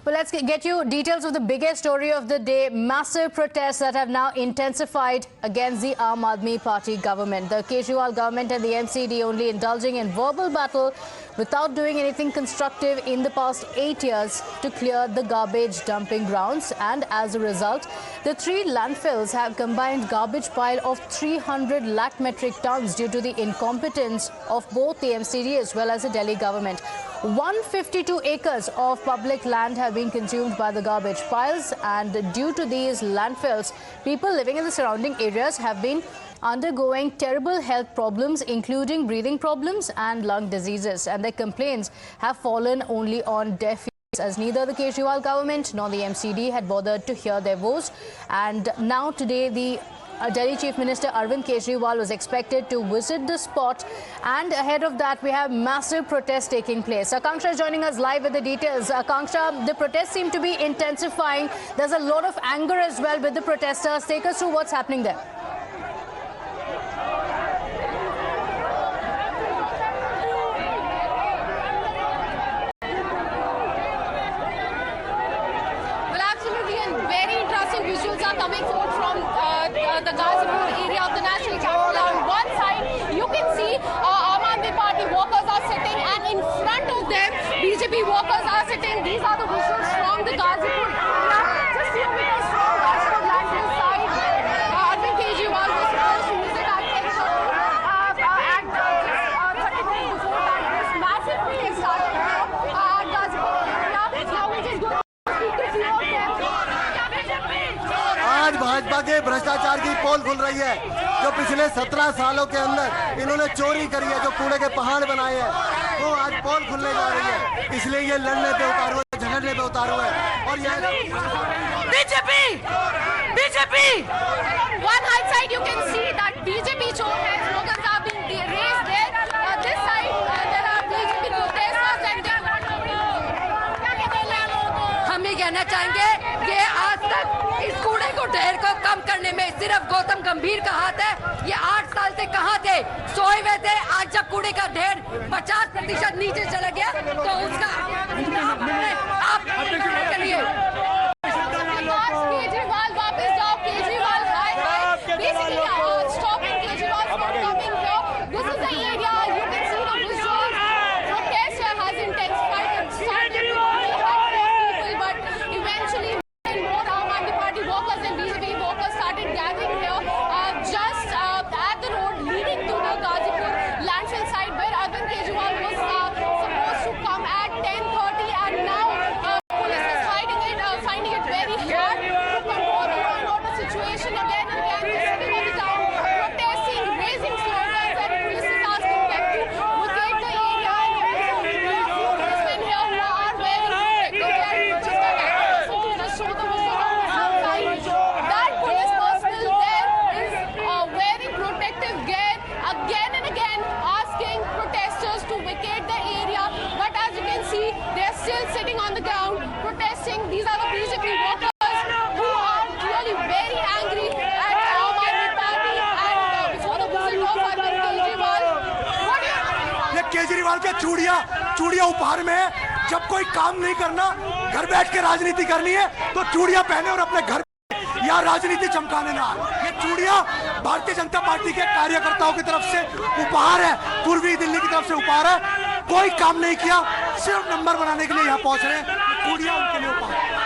Well, let's get you details of the biggest story of the day. Massive protests that have now intensified against the Aam Aadmi Party government. The Kejriwal government and the MCD only indulging in verbal battle without doing anything constructive in the past 8 years to clear the garbage dumping grounds. And as a result, the 3 landfills have combined garbage pile of 300 lakh metric tons due to the incompetence of both the MCD as well as the Delhi government. 152 acres of public land have been consumed by the garbage piles, and due to these landfills, people living in the surrounding areas have been undergoing terrible health problems, including breathing problems and lung diseases, and their complaints have fallen only on deaf ears, as neither the Kejriwal government nor the MCD had bothered to hear their voice. And now today, the Delhi Chief Minister Arvind Kejriwal was expected to visit the spot, and ahead of that we have massive protests taking place. Akanksha is joining us live with the details. Akanksha, the protests seem to be intensifying. There's a lot of anger as well with the protesters. Take us through what's happening there. Well, absolutely, and very interesting visuals are coming forth from the Ghazipur area of the national capital. On one side, you can see Aam Aadmi Party workers are sitting, and in front of them, BJP workers are sitting. These are the visuals from the Ghazipur area. Just few meters from Ghazipur landfill side, Arvind Kejriwal was supposed to visit at 30 minutes before that. This massive protest started at Ghazipur area. Now we just go to speak to few of them. आज भाजपा के भ्रष्टाचार की पोल खुल रही है। जो पिछले 17 सालों के अंदर इन्होंने चोरी करी है, जो कूड़े के पहाड़ बनाए हैं, वो आज पोल खुलने जा रही है। इसलिए ये लड़ने पे उतारू है, झगड़ने पे उतारू है। और ये BJP one high side you can see that BJP slogans are being raised there. This side there are BJP protesters and हम ये कहना चाहेंगे कि आज तक इस कूड़े को ढेर को कम करने में सिर्फ गौतम गंभीर का हाथ है। ये 8 साल से कहाँ थे, सोए हुए थे। आज जब कूड़े का ढेर 50% नीचे चला गया तो उसका आप के लिए केजरीवाल वापस जाओ, Kejriwal basically stopping Kejriwal from coming here. This is the area you can see the visuals. Protest here has intensified and started with only 100 people, but eventually more Aam Aadmi Party workers and BJP workers started gathering here just at the road leading to the Ghazipur landfill side, where Arvind Kejriwal was supposed to come at 10:30, and now police is finding it very hard to control the law and order situation again and again. They're sitting on the ground, protesting, raising slogans, and police is asking them to vacate the area. And policemen here who are wearing protective gear, just show the visual on the outside. That police personnel there is wearing protective gear again and again, asking protesters to vacate the area. But as you can see, they're still sitting on the ground protesting. These are the BJP workers who are really very angry at Aam Aadmi Party and before the visit of Arvind Kejriwal. What do you ये केजरीवाल के चूड़िया उपहार में है। जब कोई काम नहीं करना, घर बैठ के राजनीति करनी है, तो चूड़िया पहने और अपने घर या राजनीति चमकाने ना। ये चूड़िया भारतीय जनता पार्टी के कार्यकर्ताओं की तरफ से उपहार है, पूर्वी दिल्ली की तरफ से उपहार है। कोई काम नहीं किया, सिर्फ नंबर बनाने के लिए यहाँ पहुंच रहे हैं। चूड़िया उनके लिए उपहार।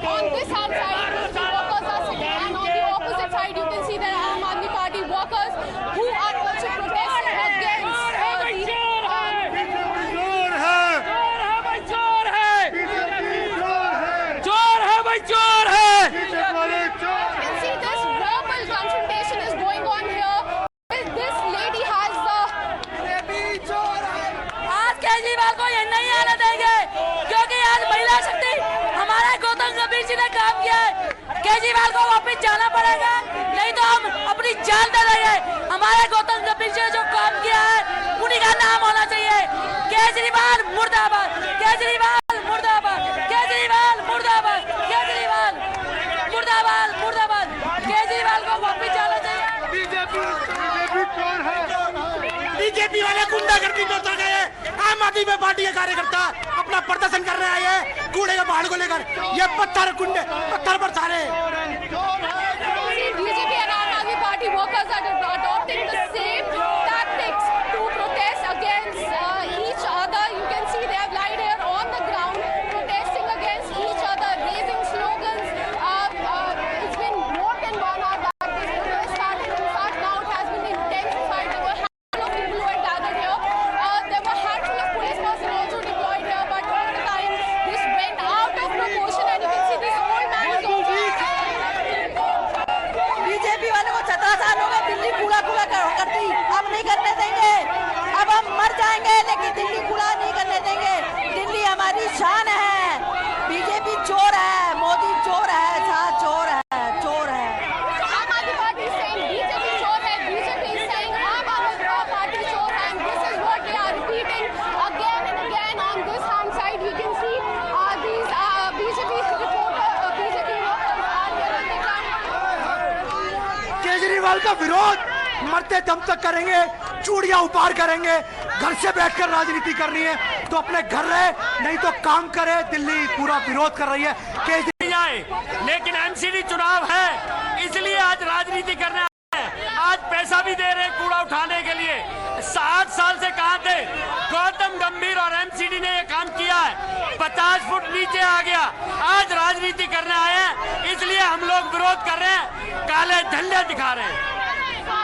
On this hand side, workers Kejriwal को वापस जाना पड़ेगा, नहीं तो हम अपनी जान दे देंगे। हमारे गौतम गंभीर से जो काम किया है उन्हीं का नाम होना चाहिए। केजरीवाल मुर्दाबाद, केजरीवाल मुर्दाबाद, केजरीवाल मुर्दाबाद, केजरीवाल मुर्दाबाद, मुर्दाबाद। केजरीवाल को वापस जाना चाहिए। बीजेपी वाले गुंडागर्दी में उतर गए। आम आदमी पार्टी के कार्यकर्ता अपना प्रदर्शन करने आए हैं कूड़े के पहाड़ को लेकर। ये पत्थर गुंडे पत्थर पर सारे BJP and Aam Aadmi Party workers are adopting the same tactics to protest against each other. You can see they have lied here on the ground, protesting against each other, raising slogans. It's been more than 1 hour that this protest started. In fact, now it has been intensified. There were a handful of people who had gathered here. There were a handful of police personnel also deployed here, but over the time, this went out of proportion, and you can see this old man is also. BJP वाले को 17 साल हो गए दिल्ली कूड़ा करती, अब नहीं करने देंगे। अब हम मर जाएंगे लेकिन दिल्ली कूड़ा नहीं करने देंगे। दिल्ली हमारी शान है। बीजेपी चोर है, मोदी चोर है, शाह चोर है, चोर है। Aam Aadmi Party is saying BJP chor hai, BJP is saying Aam Aadmi Party chor hai, and this is what they are repeating again and again. On this hand side, you can see these BJP reporters, BJP workers are here on the ground. Kejriwal का विरोध मरते दम तक करेंगे, चूड़ियां उपाड़ करेंगे। घर से बैठकर राजनीति करनी है तो अपने घर रहे, नहीं तो काम करे। दिल्ली पूरा विरोध कर रही है। केजरीवाल जाए, लेकिन एमसीडी चुनाव है इसलिए आज राजनीति करने आए हैं। आज पैसा भी दे रहे कूड़ा उठाने के लिए। 60 साल से कहा थे गौतम गंभीर और एमसीडी ने ये काम किया है, 50 फुट नीचे आ गया। आज राजनीति करने आए हैं इसलिए हम लोग विरोध कर रहे हैं, काले झंडे दिखा रहे हैं।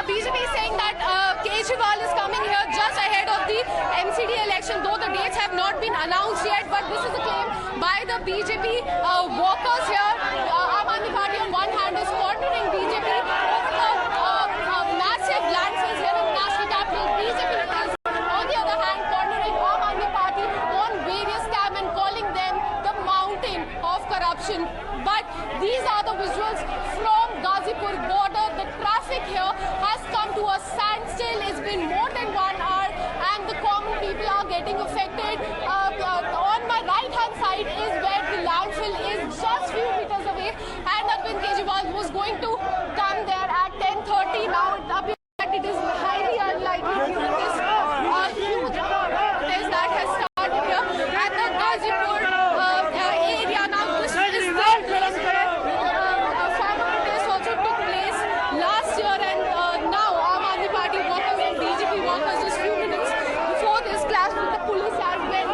BJP is saying that Kejriwal is coming here just ahead of the MCD election, though the dates have not been announced yet. But this is a claim by the BJP workers here. Aam Aadmi Party on one hand is cornering BJP over the massive landfills here in the national capital. BJP is on the other hand cornering Aam Aadmi Party on various scams and calling them the mountain of corruption. But these are the visuals from Ghazipur border. The traffic here has come to a standstill. It's been more than 1 hour and the common people are getting affected. On my right hand side is where the landfill is, just few meters away, and Arvind Kejriwal was going to come there at 10:30. Now it appears that it is highly unlikely given this huge protest that has started here at the Ghazipur area. Now this is the place where farmer protest also took place last year, and now Aam Aadmi Party workers and BJP workers just few minutes before this clash with the police has been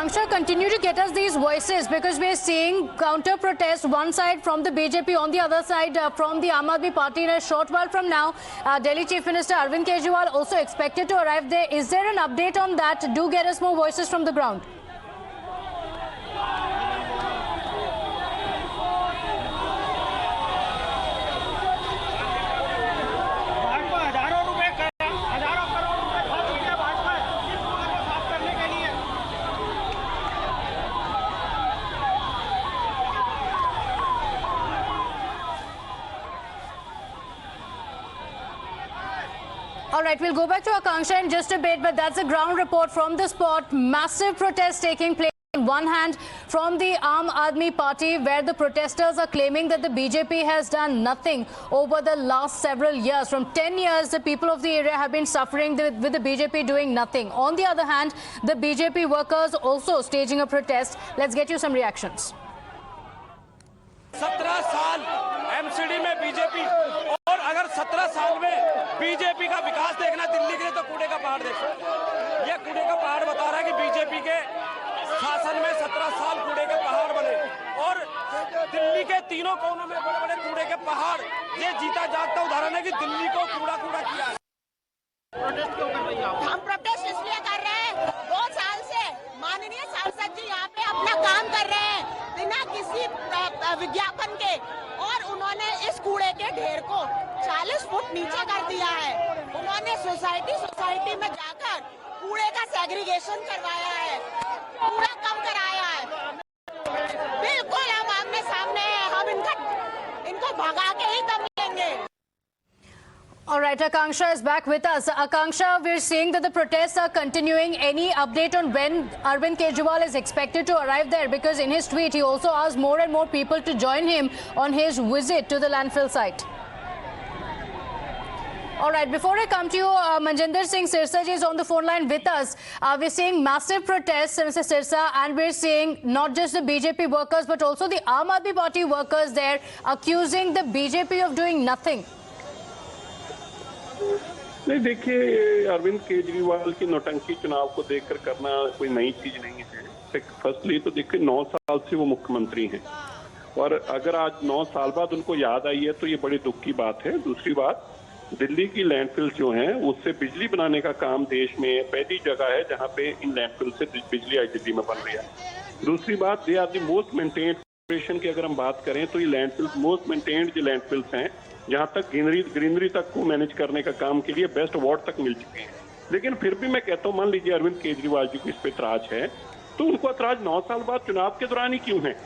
Akanksha, continue to get us these voices because we are seeing counter protest one side from the BJP, on the other side from the Aam Aadmi Party. In a short while from now, Delhi Chief Minister Arvind Kejriwal also expected to arrive there. Is there an update on that? Do get us more voices from the ground. All right, we'll go back to Akanksha in just a bit, but that's a ground report from the spot. Massive protests taking place. On one hand, from the Aam Aadmi Party, where the protesters are claiming that the BJP has done nothing over the last several years. From 10 years, the people of the area have been suffering with the BJP doing nothing. On the other hand, the BJP workers also staging a protest. Let's get you some reactions. 17 साल MCD में BJP, और अगर 17 साल में BJP का विकास देखना दिल्ली के लिए तो कूड़े का पहाड़ देखो। ये कूड़े का पहाड़ बता रहा है कि बीजेपी के शासन में 17 साल कूड़े के पहाड़ बने, और दिल्ली के तीनों कोनों में बड़े बड़े कूड़े के पहाड़। ये जीता जागता उदाहरण है कि दिल्ली को कूड़ा कूड़ा किया है। हम प्रोटेस्ट इसलिए कर रहे हैं, 2 साल से माननीय सांसद जी यहाँ पे अपना काम कर रहे हैं बिना किसी विज्ञापन के, और उन्होंने इस कूड़े के ढेर को 40 फुट नीचे कर दिया है। उन्होंने सोसाइटी में जाकर कूड़े का सेग्रीगेशन करवाया है, कूड़ा कम कराया है। बिल्कुल हम आमने सामने हैं, हम इनको भगा के ही दम लेंगे। All right, Akanksha is back with us. Akanksha, we're seeing that the protests are continuing. Any update on when Arvind Kejriwal is expected to arrive there? Because in his tweet, he also asked more and more people to join him on his visit to the landfill site. All right, before I come to you, Manjinder Singh Sirsa ji is on the phone line with us. We're seeing massive protests, Mr. Sirsa, and we're seeing not just the BJP workers, but also the Aam Aadmi Party workers there accusing the BJP of doing nothing. नहीं, देखिए, अरविंद केजरीवाल की नौटंकी चुनाव को देखकर करना कोई नई चीज नहीं है। फर्स्टली तो देखिए 9 साल से वो मुख्यमंत्री हैं, और अगर आज 9 साल बाद उनको याद आई है तो ये बड़ी दुख की बात है। दूसरी बात, दिल्ली की लैंडफिल जो हैं उससे बिजली बनाने का काम देश में पहली जगह है जहां पे इन लैंडफिल से बिजली आज दिल्ली में बन रही है। दूसरी बात, they are the most maintained corporation की अगर हम बात करें तो ये लैंडफिल्स मोस्ट मेंटेन्ड जो लैंडफिल्स हैं, जहां तक ग्रीनरी तक को मैनेज करने का काम के लिए बेस्ट अवार्ड तक मिल चुके हैं। लेकिन फिर भी मैं कहता हूं, मान लीजिए अरविंद केजरीवाल जी को इस पे एतराज है, तो उनको एतराज 9 साल बाद चुनाव के दौरान ही क्यों है?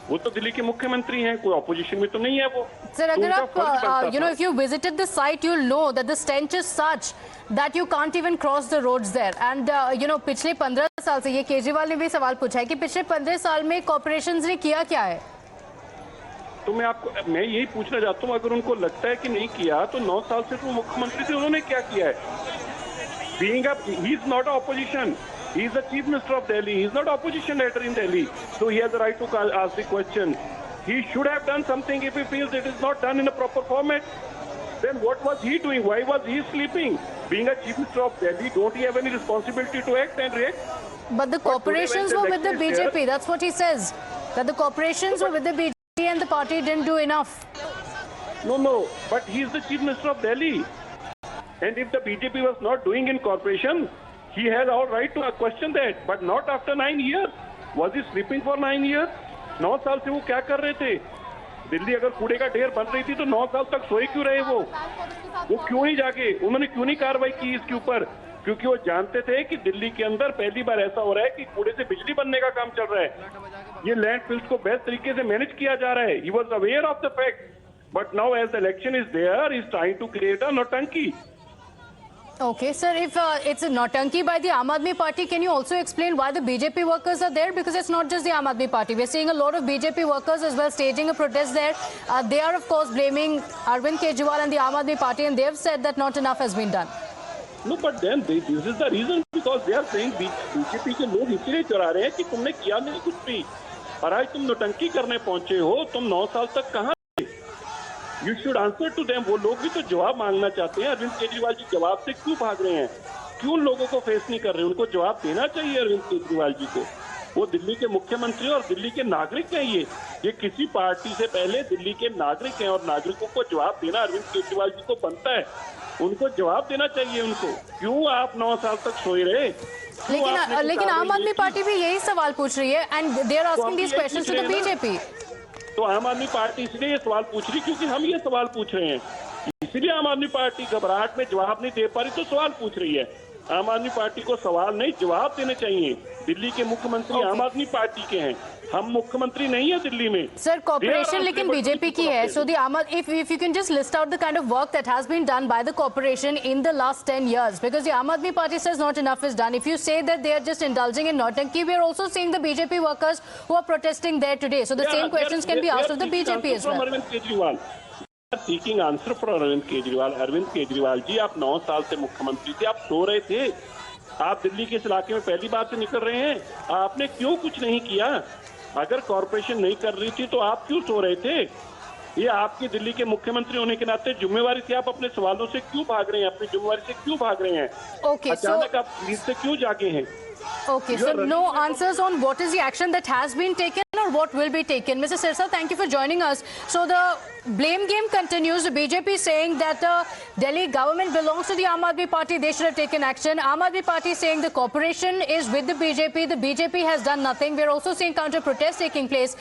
वो तो दिल्ली के मुख्यमंत्री हैं, कोई ऑपोजिशन में तो नहीं है वो। Sir, अगर आप, if you visited the site, you'll know that the stench is such that you can't even cross the roads there. And पिछले 15 साल से, ये केजरीवाल ने भी सवाल पूछा है कि पिछले 15 साल में कॉर्पोरेशंस ने किया क्या है? तो मैं यही पूछना चाहता हूँ, अगर उनको लगता है कि नहीं किया तो 9 साल से तो मुख्यमंत्री थे, उन्होंने क्या किया है? He is not opposition. He is the Chief Minister of Delhi. He is not opposition leader in Delhi. So he has the right to ask the question. He should have done something if he feels it is not done in a proper format. Then what was he doing? Why was he sleeping? Being a Chief Minister of Delhi, don't he have any responsibility to act and react? But the corporations were with the BJP. That's what he says. That the corporations were with the BJP and the party didn't do enough. No. But he is the Chief Minister of Delhi. And if the BJP was not doing in corporation, he has all right to question that. But not after 9 years. Was he sleeping for 9 years? 9 साल से वो क्या कर रहे थे? दिल्ली अगर कूड़े का ढेर बन रही थी तो 9 साल तक सोए क्यों रहे वो क्यों नहीं जागे? उन्होंने क्यों नहीं कार्रवाई की इसके ऊपर? क्योंकि वो जानते थे कि दिल्ली के अंदर पहली बार ऐसा हो रहा है कि कूड़े से बिजली बनने का काम चल रहा है। ये लैंडफिल्स को बेस्ट तरीके से मैनेज किया जा रहा है। He was aware of the fact, but now as the election is there, he is trying to create a notanki. Okay, sir, if it's a Nautanki by the Aam Aadmi Party, can you also explain why the BJP workers are there? Because it's not just the Aam Aadmi Party. We're seeing a lot of BJP workers as well staging a protest there. They are, of course, blaming Arvind Kejriwal and the Aam Aadmi Party, and they have said that not enough has been done. No, but then this is the reason, because they are saying BJP के लोग इसलिए चढ़ा रहे हैं कि तुमने किया नहीं कुछ भी, और आज तुम नौटंकी करने पहुंचे हो। तुम 9 साल तक कहाँ? You should answer to them. वो लोग भी तो जवाब मांगना चाहते हैं। अरविंद केजरीवाल जी जवाब से क्यों भाग रहे हैं? क्यों लोगों को फेस नहीं कर रहे? उनको जवाब देना चाहिए अरविंद केजरीवाल जी को। वो दिल्ली के मुख्यमंत्री और दिल्ली के नागरिक हैं। ये किसी पार्टी से पहले दिल्ली के नागरिक हैं और नागरिकों को जवाब देना अरविंद केजरीवाल जी को बनता है। उनको जवाब देना चाहिए उनको। क्यों आप 9 साल तक सोए रहे? लेकिन आम आदमी पार्टी भी यही सवाल पूछ रही है and they are asking these questions to the BJP. तो आम आदमी पार्टी इसलिए ये सवाल पूछ रही क्योंकि हम ये सवाल पूछ रहे हैं, इसलिए आम आदमी पार्टी घबराहट में जवाब नहीं दे पा रही तो सवाल पूछ रही है। आम आदमी पार्टी को सवाल नहीं जवाब देने चाहिए। दिल्ली के मुख्यमंत्री आम आदमी पार्टी के हैं, हम मुख्यमंत्री नहीं है दिल्ली में। सर, कॉर्पोरेशन लेकिन बीजेपी की है। So the Aam if you can just list out the kind of work that has been done by the corporation in the last 10 years, because the Aam Aadmi Party says not enough is done. If you say that they are just indulging in nautanki, we are also seeing the BJP workers who are protesting there today. So the same questions can be asked of the BJP as well. Arvind Kejriwal, seeking answer for Arvind Kejriwal. Arvind Kejriwal जी, आप 9 साल से मुख्यमंत्री थे, आप सो रहे थे। आप दिल्ली के इस इलाके में पहली बार से निकल रहे हैं, आपने क्यों कुछ नहीं किया? अगर कॉर्पोरेशन नहीं कर रही थी तो आप क्यों सो रहे थे? ये आपकी दिल्ली के मुख्यमंत्री होने के नाते जिम्मेवारी थी। आप अपने सवालों से क्यों भाग रहे हैं? अपनी जिम्मेवारी से क्यों भाग रहे हैं? अचानक आप नींद से क्यों जागे हैं? Okay, so no answers on what is the action that has been taken or what will be taken. Mr. Sirsa, thank you for joining us. So the blame game continues. The BJP saying that the Delhi government belongs to the Aam Aadmi Party. They should have taken action. Aam Aadmi Party saying the corporation is with the BJP. The BJP has done nothing. We're also seeing counter protests taking place.